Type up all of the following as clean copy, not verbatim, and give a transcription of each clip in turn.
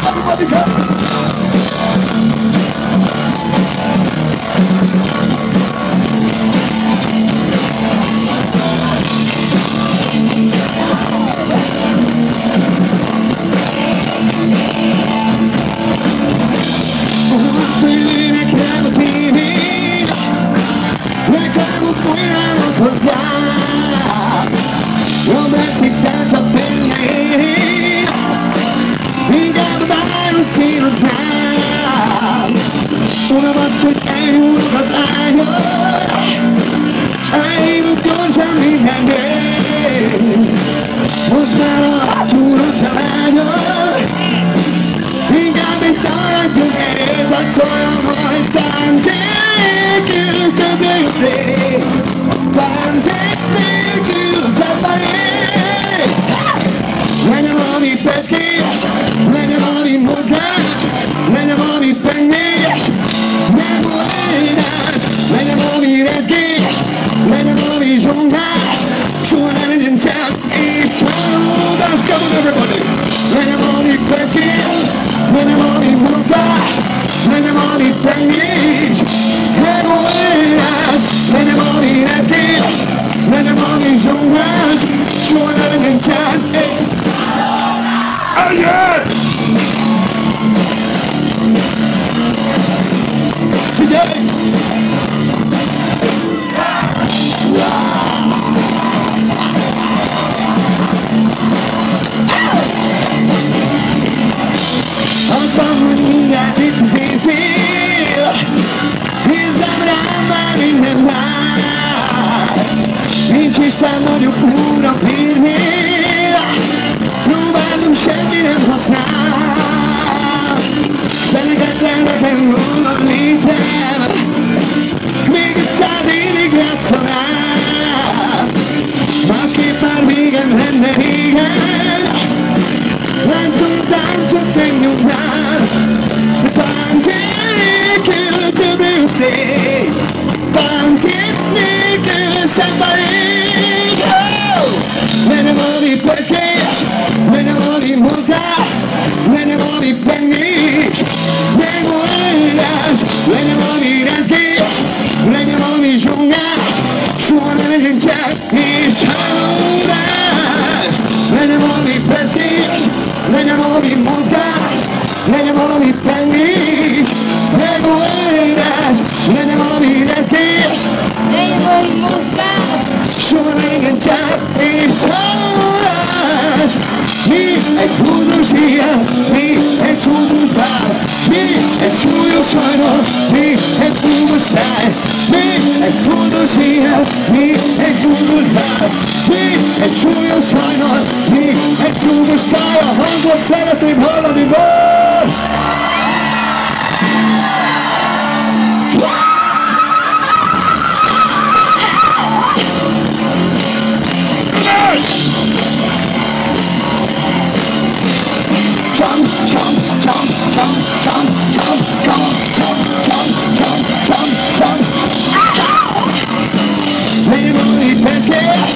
Everybody go! Una basszony elhúlok az ágyon, elhívok gyorsan mindennél. Most már a túros a vágyon, inkább itt maradjunk el, táncoljam majd Bánték többre jutnék, bánték nélkül szembelék. Legyen valami pecskés, legyen valami mozgás, legyen valami pengés, nem volna, legyen valami rezgés, legyen valami zsongás, soha ne legyen csend és csalódás. Come on everybody! Legyen valami pecskés, legyen valami mozgás, legyen valami pengés, nem volna, legyen valami rezgés, legyen valami zsongás, soha ne legyen csend és csalódás. Figyelj! Az van, hogy mindjárt itt az éjfél, nézzem rám már minden már. Nincs Isten nagyobb úr a vérnél, próbálom, semmi nem használ. Szeretetlen nekem rólad létem, még 500 évig játszanám. Másképp már végem lenne régen, láncol, táncot nem nyomnám. Bánték többre jutnék, bánték nélkül szembelék. Legyen valami pecskés, legyen valami mozgás, legyen valami pengés, megoldás, legyen valami rezgés, legyen valami zsongás, soha ne legyen csend és csalódás. Legyen valami pecskés, legyen valami mozgás, legyen valami pengés, megoldás, legyen valami rezgés, legyen valami mozgás, soha ne legyen csend és csalódás. Mi egy búdós éjjel, mi egy csúdós bár, mi egy súlyos hajnal, mi egy búdós táj. Mi egy búdós éjjel, mi egy csúdós bár, mi egy súlyos hajnal, mi egy csúdós táj. A hangot szeretném hallani most! Jump, jump, jump, jump, jump, jump, jump, jump, jump, jump, jump, jump. Legyen valami pecskés,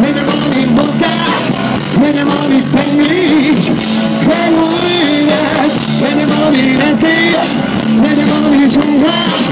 legyen valami mozgás, legyen valami pengés, megoldás, legyen valami rezgés, legyen valami zsongás,